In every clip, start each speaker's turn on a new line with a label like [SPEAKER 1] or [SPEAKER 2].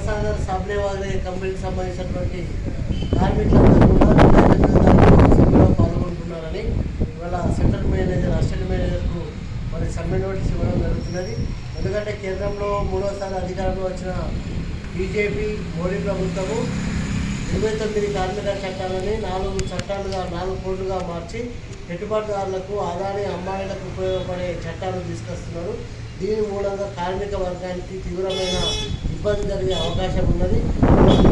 [SPEAKER 1] బడసాగర్ సాబ్నేవాగరే కంపెనీకి సంబంధించినటువంటి కార్మికులందరూ కూడా సమ్మెలో పాల్గొంటున్నారని ఇవాళ సెంట్రల్ మేనేజర్ అసిస్టెంట్ మేనేజర్కు మరి సమ్మె నోటీస్ ఇవ్వడం జరుగుతున్నది. ఎందుకంటే కేంద్రంలో మూడోసారి అధికారంలో వచ్చిన బీజేపీ మోడీ ప్రభుత్వము 29 కార్మిక చట్టాలని 4 చట్టాలుగా 4 కోడ్లుగా మార్చి పెట్టుబడిదారులకు అదాని అంబానీలకు ఉపయోగపడే చట్టాలు తీసుకొస్తున్నారు. దీని మూలంగా కార్మిక వర్గానికి తీవ్రమైన ఇబ్బంది జరిగే అవకాశం ఉన్నది.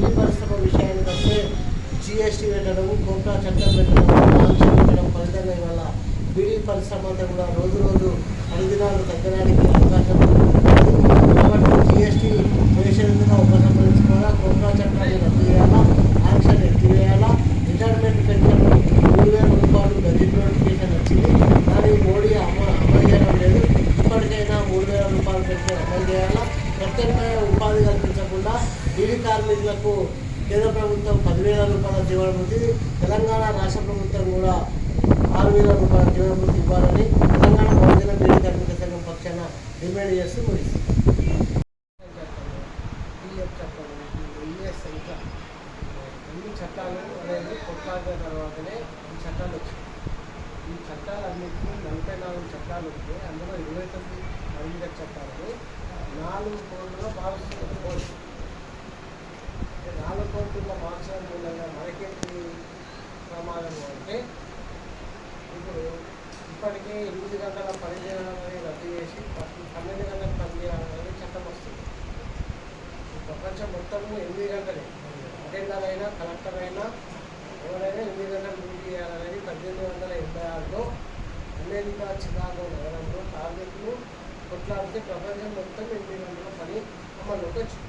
[SPEAKER 1] ఈ పరిశ్రమ విషయానికి వస్తే జిఎస్టీ పెట్టడం, కోటా చట్టం పెట్టడం, ఆంక్షలు పెట్టడం ఫలితంగా ఇవాళ బీడీ పరిశ్రమ అంతా కూడా రోజు పనిదినాలు తగ్గడానికి అవకాశం ఉంటుంది. కాబట్టి జిఎస్టీ వేసేందుకు ఉపసంహరించుకోవాలా, కోటా చట్టాన్ని రద్దు చేయాలా, ఆంక్షలు ఎత్తివేయాలా, రిటైర్మెంట్ పెన్షన్ 3,000 రూపాయలు గరీబ్ నోటిఫికేషన్ వచ్చింది, కానీ మోడీ అమలు చేయడం లేదు. ఇప్పటికైనా 3,000 రూపాయలు పెన్షన్ అమలు చేయాలా, ప్రత్యామ్నాయ ఉపాధి కల్పించకుండా బీడీ కార్మికులకు కేంద్ర ప్రభుత్వం 10,000 రూపాయల జీవనభృతి, తెలంగాణ రాష్ట్ర ప్రభుత్వం కూడా 6,000 రూపాయల జీవనభృతి ఇవ్వాలని తెలంగాణ బహుజన బీడీ కార్మిక సంఘం పక్షాన డిమాండ్ చేస్తూ ముగిస్తుంది. అన్ని చట్టాలు అనేది కొట్లాడిన తర్వాతనే ఈ చట్టాలు వచ్చాయి. ఈ చట్టాలన్నింటినీ 44 చట్టాలు వచ్చాయి. అందులో 29 కార్మిక చట్టాలు 4 కోట్లుగా భావిస్తున్నారు. 4 కోట్లుగా మార్చడం మూలంగా మనకేంటి ప్రమాదం అంటే, ఇప్పుడు ఇప్పటికే 8 గంటల పని చేయడం అనేది రద్దు చేసి 12 గంటల పని చేయాలని అనేది చట్టం వస్తుంది. ప్రపంచం మొత్తము 8 గంటలే. అటెండర్ అయినా, కలెక్టర్ అయినా, ఎవరైనా 8 గంటలు డ్యూటీ చేయాలనేది 1886లో అమెరికా చికాగో నగరంలో కార్మికులు కొట్లాడితే ప్రపంచం మొత్తం 8 గంటల పని అమల్లోకి వచ్చింది.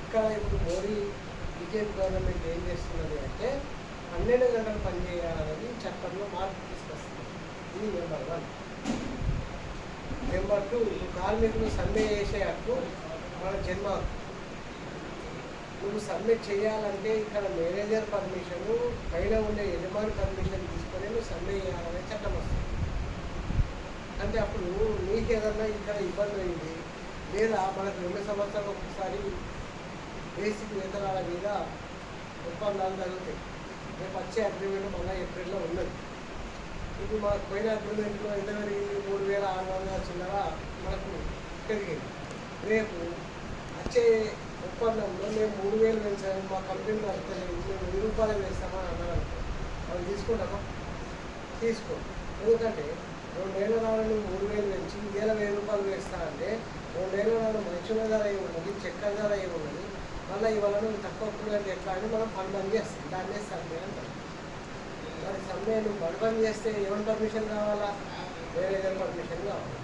[SPEAKER 1] ఇక్కడ ఇప్పుడు మోడీ బీజేపీ గవర్నమెంట్ ఏం చేస్తున్నది అంటే 12 గంటలు పని చేయాలనేది చట్టంలో మార్పు తీసుకొస్తుంది. ఇది నెంబర్ 1. నెంబర్ 2, కార్మికులు సమ్మె చేసే హక్కు మన జన్మ. నువ్వు సబ్మిట్ చేయాలంటే ఇక్కడ మేనేజర్ పర్మిషను, పైన ఉండే యజమాని పర్మిషన్ తీసుకొని నువ్వు సమ్మె చేయాలనే చట్టం వస్తుంది. అంటే అప్పుడు నీకేదన్నా ఇక్కడ ఇబ్బంది అయింది, లేదా మనకు 2 సంవత్సరాలు ఒకసారి బేసిక్ వేతనాల మీద ఒప్పందాలు జరుగుతాయి. రేపు వచ్చే అగ్రిమెంట్ మళ్ళీ ఏప్రిల్లో ఉన్నది. ఇప్పుడు మనకు పోయిన అగ్రిమెంట్లో ఎంత పెరిగింది? 3,600 చిల్లర మనకు పెరిగింది. రేపు వచ్చే ఒప్పందంలో మేము 3,000 పెంచాము, మా కంపెనీలో వస్తలేదు, మేము 1,000 రూపాయలు వేస్తామని అన్నారు. వాళ్ళు తీసుకుంటామా? తీసుకో. ఎందుకంటే 2 ఏళ్ళ నాడు నువ్వు 3,000 పెంచి 1,000 రూపాయలు వేస్తానంటే 2 ఏళ్ళ నాడు మంచుల ధర అయి ఉన్నది, చక్కెర ధర అయి ఉన్నది, మళ్ళీ ఇవాళ నువ్వు తక్కువ అంటే ఎట్లా అని మనం పని చేస్తాం. దాన్నే సమ్మె అంటారు. మరి సమ్మె నువ్వు బంద్ చేస్తే ఎవరి పర్మిషన్ కావాలా? మేనేజర్ పర్మిషన్ కావాలి.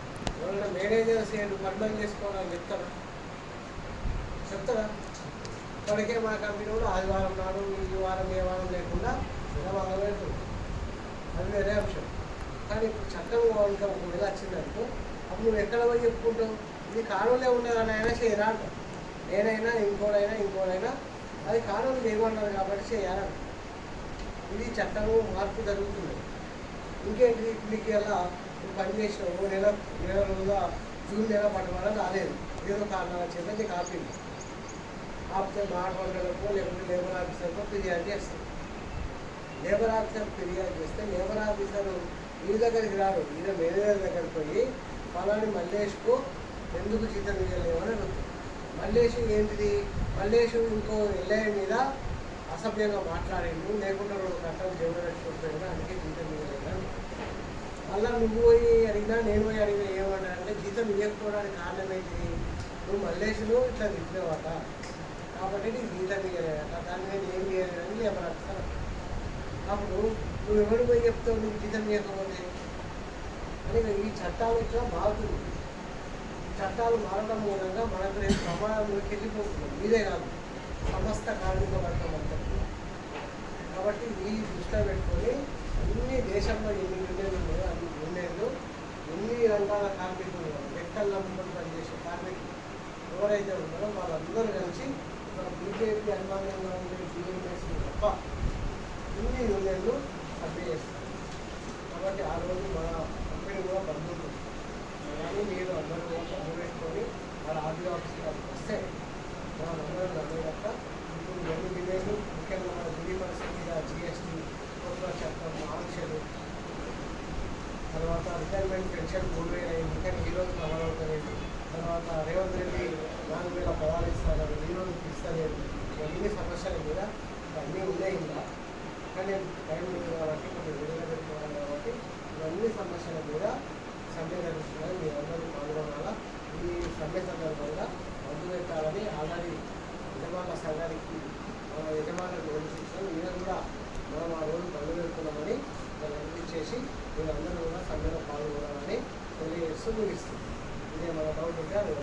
[SPEAKER 1] ఎవరైనా మేనేజర్ సేడు బంద్ చేసుకోవాలని చెప్తారా? ఇప్పటికే మా కంపెనీ కూడా ఆదివారం నాడు ఈ వారం ఏ వారం లేకుండా పెడుతుంది. అది వేరే అంశం. కానీ ఇప్పుడు చట్టం ఇంకా ఒకవేళ వచ్చిందనుకో, అప్పుడు నువ్వు ఎక్కడ పోయి చెప్పుకుంటావు? ఇది కానూలే ఉన్నదని అయినా చేయరా అంటావు. నేనైనా ఇంకోడైనా అది కానూలు ఏమన్నారు కాబట్టి చేయాలని. ఇది చట్టము మార్పు జరుగుతుంది. ఇంకేంటి? నీకు ఎలా నువ్వు పని చేసినావు, నెల రోజుగా జూన్ నెల పట్టుబడ రాలేదు, ఏదో కారణాల చేత నీకు ఆపింది. ఆపితే మాట్లాడగలకో లేకపోతే లేబర్ ఆఫీసర్కో ఫిర్యాదు చేస్తాం. లేబర్ ఆఫీసర్ ఫిర్యాదు చేస్తే లేబర్ ఆఫీసరు ఈ దగ్గరికి రాడు, ఈయన మేనేజర్ దగ్గరికి పోయి పలాని మల్లేష్కు ఎందుకు జీతం ఇవ్వలేమని అడుగుతుంది. మల్లేష్ ఏంటిది? మల్లేష్ ఇంకో ఎల్ఐ మీద అసభ్యంగా మాట్లాడిండు, లేకుండా 2 గంటలు జీవన పెట్టుకుంటున్నా, అందుకే జీతం ఇవ్వలేదు. మళ్ళీ నువ్వు పోయి అడిగినా, నేను పోయి అడిగినా ఏమన్నాడంటే, జీతం ఇవ్వకపోవడానికి కారణం ఏంటిది? నువ్వు మల్లేష్ను ఇట్లా తిప్పినవాట, కాబట్టి నీకు జీతం ఇవ్వలేదట, దాన్ని నేను ఏం చేయలేదని లేబర్ ఆఫీసర్. అప్పుడు నువ్వు ఎవరు పోయి చెప్తావు నీకు జీతం ఇవ్వకపోతే అని? ఈ చట్టాలు ఇట్లా మారుతుంది. చట్టాలు మారడం మూలంగా మనకు రేపు ప్రమాదంలోకి వెళ్ళిపోతున్నాం. మీరే కాదు, సమస్త కార్మిక వర్గం అంతా. కాబట్టి ఈ దృష్టిలో పెట్టుకొని అన్ని దేశంలో ఎన్ని యూనియన్లు ఉన్నాయో అన్ని యూనియన్లు, ఎన్ని రంగాల కార్మికులు, లెక్కలు నమ్ముకొని పనిచేసే కార్మికులు ఎవరైతే ఉన్నారో వాళ్ళందరూ కలిసి మన బీజేపీ అనుబంధంగా ఉండే టీఎంఎస్ తప్ప ఇన్ని యూనియన్లు సభ్య చేస్తారు. కాబట్టి ఆ రోజు మన కంపెనీ కూడా బంద్ ఉంటుంది. కానీ మీరు అందరూ కూడా పెట్టుకొని వాళ్ళ ఆర్డీ ఆఫీస్కి వస్తే మనం అందరం నమ్మే తప్ప ఇప్పుడు ఎన్ని డిబేట్లు ముఖ్యంగా మన దిల్లీ పరిస్థితి మీద జిఎస్టీ కొత్త చట్టం ఆంక్షలు తర్వాత రిటైర్మెంట్ పెన్షన్ 3000 అయింది కానీ ఈ రోజు అమలవుతలేదు. తర్వాత రేవంత్ రెడ్డి 4000 పదాలు ఇస్తారు ఈ రోజు ఇస్తలేదు. ఇవన్నీ సమస్యల మీద అన్నీ ఉన్నాయి ఇంకా కానీ టైం లేదు కాబట్టి కొంచెం విడుదల పెట్టుకోవాలి కాబట్టి ఇవన్నీ సమస్యల మీద సమ్మె జరుగుతున్నాయి. మీరందరూ పాల్గొనాలా. ఈ సమ్మె సందర్భంగా మందు పెట్టాలని ఆల్రెడీ యజమానుల సంఘానికి యజమానులకు నోటీసులు ఈయన కూడా మనం ఆ రోజు మందు పెడుతున్నామని అనిపించేసి మీరందరూ కూడా సమ్మెలో పాల్గొనాలని తెలియజేస్తూ ముగిస్తుంది. ఇదే మన డౌట్ ఉంటే